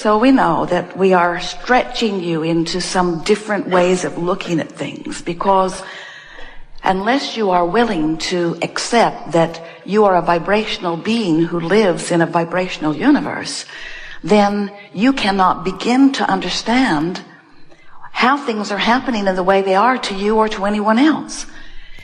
So we know that we are stretching you into some different ways of looking at things, because unless you are willing to accept that you are a vibrational being who lives in a vibrational universe, then you cannot begin to understand how things are happening in the way they are to you or to anyone else.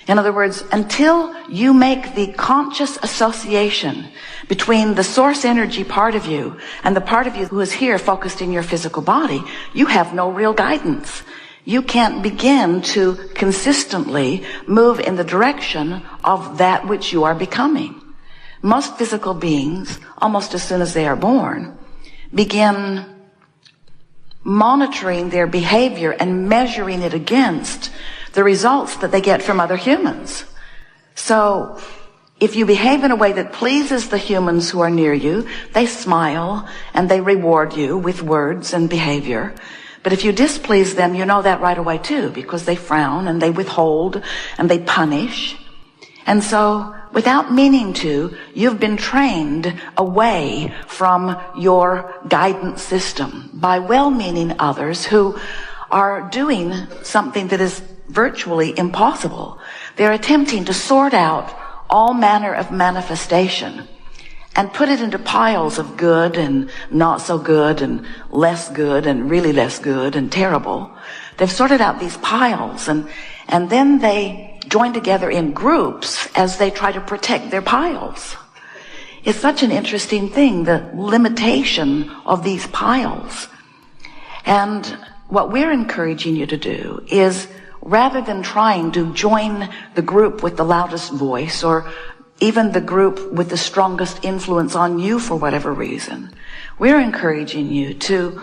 In other words, until you make the conscious association between the source energy part of you and the part of you who is here focused in your physical body, you have no real guidance. You can't begin to consistently move in the direction of that which you are becoming. Most physical beings, almost as soon as they are born, begin monitoring their behavior and measuring it against the results that they get from other humans. So if you behave in a way that pleases the humans who are near you, they smile and they reward you with words and behavior. But if you displease them, you know that right away too, because they frown and they withhold and they punish. And so, without meaning to, you've been trained away from your guidance system by well-meaning others who are doing something that is virtually impossible. They're attempting to sort out all manner of manifestation and put it into piles of good and not so good and less good and really less good and terrible. They've sorted out these piles and then they join together in groups as they try to protect their piles. It's such an interesting thing, the limitation of these piles. And what we're encouraging you to do is, rather than trying to join the group with the loudest voice or even the group with the strongest influence on you for whatever reason, we're encouraging you to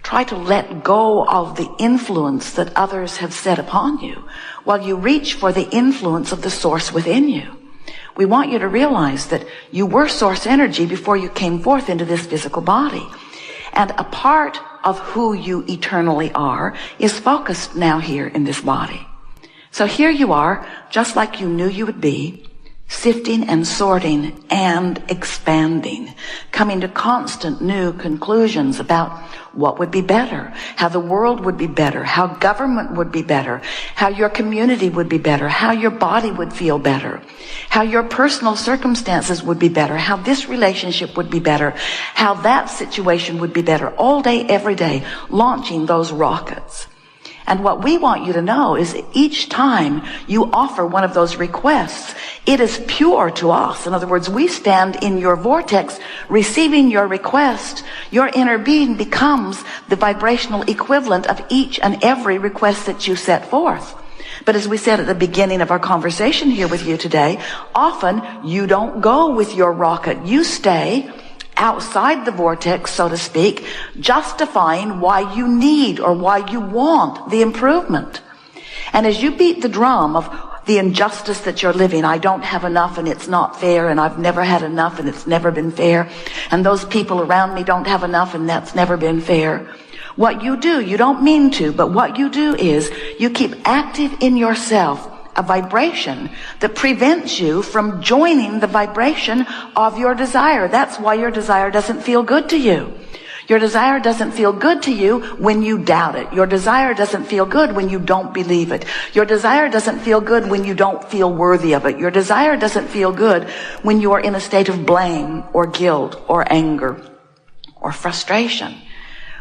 try to let go of the influence that others have set upon you while you reach for the influence of the source within you. We want you to realize that you were source energy before you came forth into this physical body. And a part of who you eternally are is focused now here in this body. So here you are, just like you knew you would be, sifting and sorting and expanding, coming to constant new conclusions about what would be better, how the world would be better, how government would be better, how your community would be better, how your body would feel better, how your personal circumstances would be better, how this relationship would be better, how that situation would be better, all day, every day, launching those rockets. And what we want you to know is each time you offer one of those requests, it is pure to us. In other words, we stand in your vortex receiving your request. Your inner being becomes the vibrational equivalent of each and every request that you set forth. But as we said at the beginning of our conversation here with you today, often you don't go with your rocket. You stay outside the vortex, so to speak, justifying why you need or why you want the improvement. And as you beat the drum of the injustice that you're living, I don't have enough and it's not fair, and I've never had enough and it's never been fair, and those people around me don't have enough and that's never been fair. What you do, you don't mean to, but what you do is you keep active in yourself a vibration that prevents you from joining the vibration of your desire. That's why your desire doesn't feel good to you. Your desire doesn't feel good to you when you doubt it. Your desire doesn't feel good when you don't believe it. Your desire doesn't feel good when you don't feel worthy of it. Your desire doesn't feel good when you are in a state of blame or guilt or anger or frustration.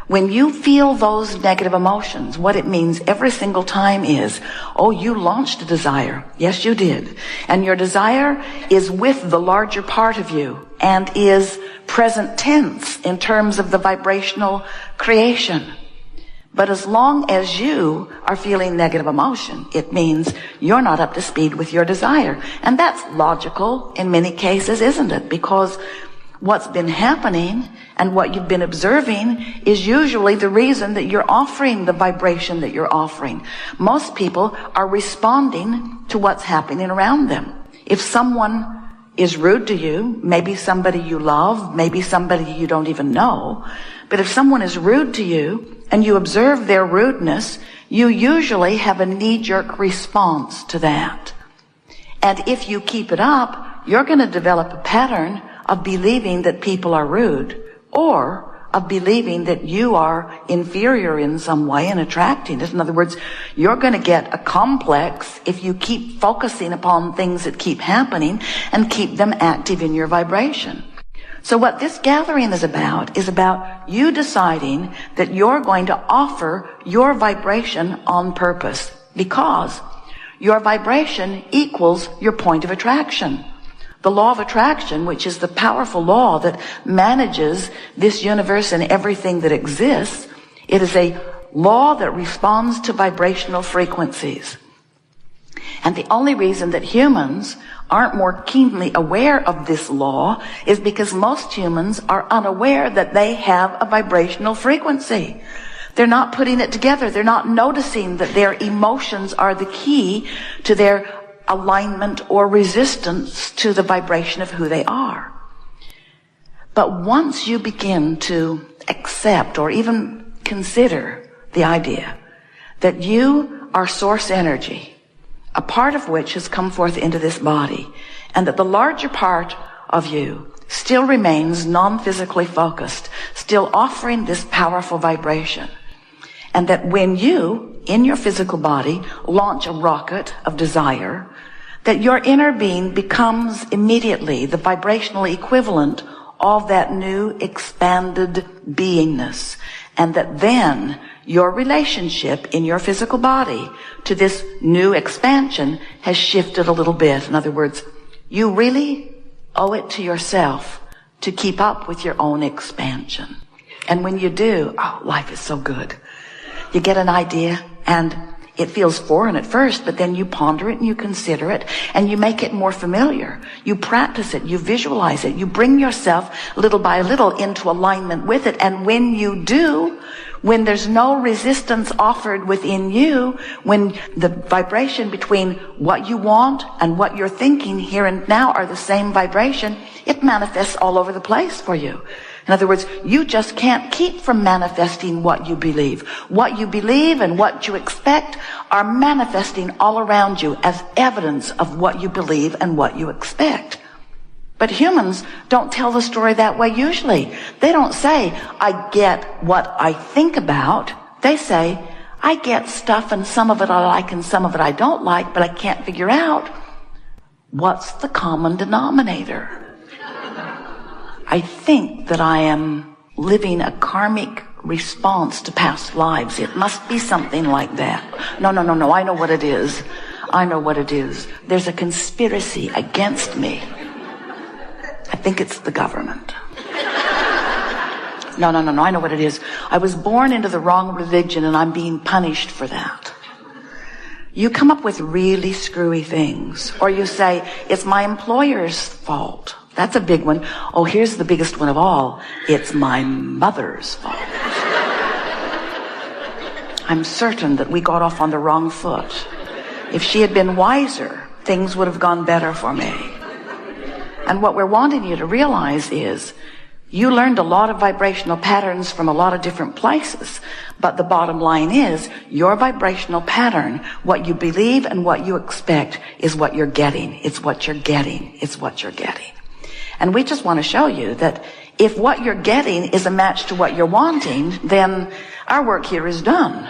When you feel those negative emotions, what it means every single time is, oh, you launched a desire. Yes, you did. And your desire is with the larger part of you and is present tense in terms of the vibrational creation. But as long as you are feeling negative emotion, it means you're not up to speed with your desire. And that's logical in many cases, isn't it? Because what's been happening and what you've been observing is usually the reason that you're offering the vibration that you're offering. Most people are responding to what's happening around them. If someone is rude to you, maybe somebody you love, maybe somebody you don't even know, but if someone is rude to you and you observe their rudeness, you usually have a knee-jerk response to that. And if you keep it up, you're going to develop a pattern of believing that people are rude, or of believing that you are inferior in some way and attracting it. In other words, you're going to get a complex if you keep focusing upon things that keep happening and keep them active in your vibration. So what this gathering is about you deciding that you're going to offer your vibration on purpose, because your vibration equals your point of attraction. The law of attraction, which is the powerful law that manages this universe and everything that exists, it is a law that responds to vibrational frequencies. And the only reason that humans aren't more keenly aware of this law is because most humans are unaware that they have a vibrational frequency. They're not putting it together. They're not noticing that their emotions are the key to their alignment or resistance to the vibration of who they are. But once you begin to accept or even consider the idea that you are source energy, a part of which has come forth into this body, and that the larger part of you still remains non-physically focused, still offering this powerful vibration, and that when you, in your physical body, launch a rocket of desire, that your inner being becomes immediately the vibrational equivalent of that new expanded beingness, and that then your relationship in your physical body to this new expansion has shifted a little bit. In other words, you really owe it to yourself to keep up with your own expansion. And when you do, life is so good. You get an idea and it feels foreign at first, but then you ponder it and you consider it and you make it more familiar. You practice it, you visualize it, you bring yourself little by little into alignment with it. And when you do, when there's no resistance offered within you, when the vibration between what you want and what you're thinking here and now are the same vibration, it manifests all over the place for you. In other words, you just can't keep from manifesting what you believe. What you believe and what you expect are manifesting all around you as evidence of what you believe and what you expect. But humans don't tell the story that way usually. They don't say, I get what I think about. They say, I get stuff and some of it I like and some of it I don't like, but I can't figure out what's the common denominator. I think that I am living a karmic response to past lives. It must be something like that. No. I know what it is. I know what it is. There's a conspiracy against me. I think it's the government. No. I know what it is. I was born into the wrong religion and I'm being punished for that. You come up with really screwy things. Or you say, it's my employer's fault. That's a big one. Oh, here's the biggest one of all. It's my mother's fault. I'm certain that we got off on the wrong foot. If she had been wiser, things would have gone better for me. And what we're wanting you to realize is you learned a lot of vibrational patterns from a lot of different places. But the bottom line is your vibrational pattern, what you believe and what you expect is what you're getting. It's what you're getting. It's what you're getting. And we just want to show you that if what you're getting is a match to what you're wanting, then our work here is done.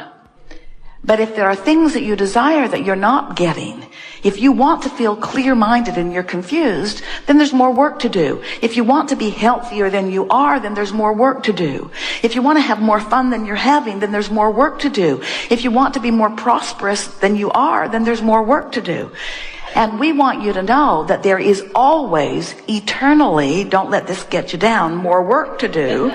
But if there are things that you desire that you're not getting, if you want to feel clear-minded and you're confused, then there's more work to do. If you want to be healthier than you are, then there's more work to do. If you want to have more fun than you're having, then there's more work to do. If you want to be more prosperous than you are, then there's more work to do. And we want you to know that there is always, eternally, don't let this get you down, more work to do,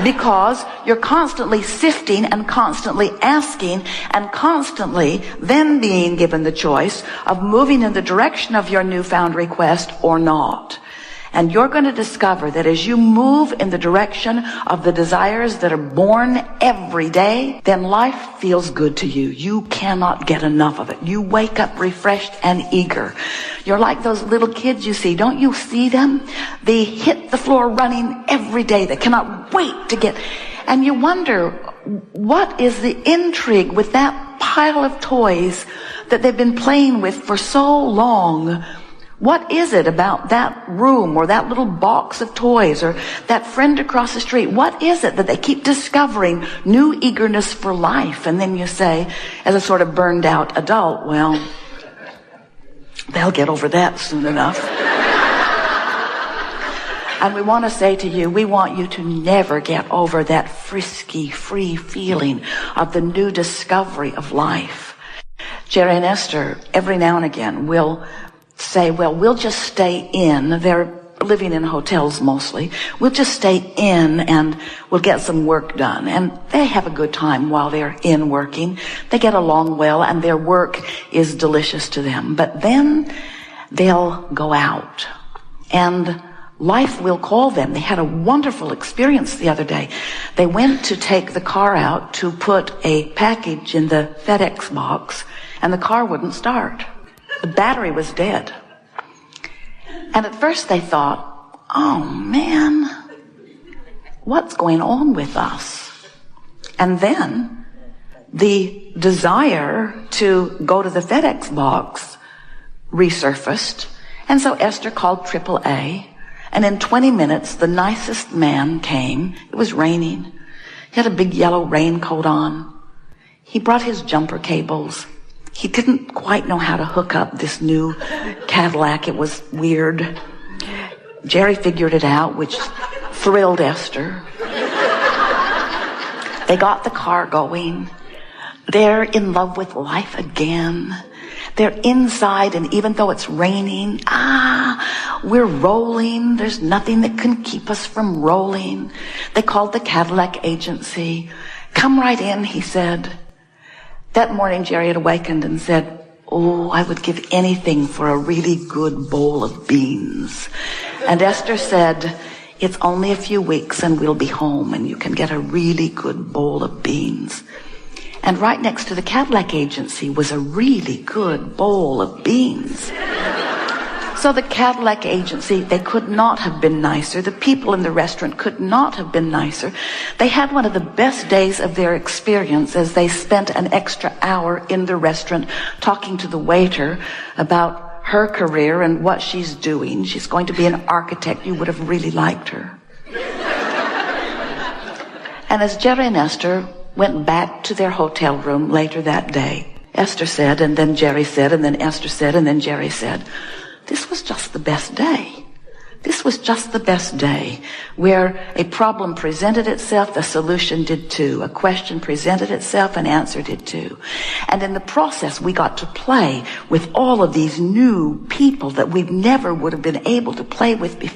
because you're constantly sifting and constantly asking and constantly then being given the choice of moving in the direction of your newfound request or not. And you're going to discover that as you move in the direction of the desires that are born every day, then life feels good to you. You cannot get enough of it. You wake up refreshed and eager. You're like those little kids you see. Don't you see them? They hit the floor running every day. They cannot wait to get... And you wonder, what is the intrigue with that pile of toys that they've been playing with for so long? What is it about that room or that little box of toys or that friend across the street? What is it that they keep discovering new eagerness for life? And then you say, as a sort of burned out adult, well, they'll get over that soon enough. And we want to say to you, we want you to never get over that frisky, free feeling of the new discovery of life. Jerry and Esther, every now and again, will say, well, we'll just stay in. They're living in hotels mostly. We'll just stay in and we'll get some work done. And they have a good time while they're in working. They get along well and their work is delicious to them. But then they'll go out and life will call them. They had a wonderful experience the other day. They went to take the car out to put a package in the FedEx box and the car wouldn't start. The battery was dead. And at first they thought, oh man, what's going on with us? And then the desire to go to the FedEx box resurfaced. And so Esther called AAA. And in 20 minutes, the nicest man came. It was raining. He had a big yellow raincoat on. He brought his jumper cables. He didn't quite know how to hook up this new Cadillac. It was weird. Jerry figured it out, which thrilled Esther. They got the car going. They're in love with life again. They're inside, and even though it's raining, we're rolling. There's nothing that can keep us from rolling. They called the Cadillac agency. Come right in, he said. That morning, Jerry had awakened and said, oh, I would give anything for a really good bowl of beans. And Esther said, it's only a few weeks and we'll be home and you can get a really good bowl of beans. And right next to the Cadillac agency was a really good bowl of beans. So the Cadillac agency, they could not have been nicer. The people in the restaurant could not have been nicer. They had one of the best days of their experience as they spent an extra hour in the restaurant talking to the waiter about her career and what she's doing. She's going to be an architect. You would have really liked her. And as Jerry and Esther went back to their hotel room later that day, Esther said, and then Jerry said, and then Esther said, and then Jerry said, this was just the best day. This was just the best day, where a problem presented itself, the solution did too. A question presented itself, an answer did too. And in the process, we got to play with all of these new people that we never would have been able to play with before.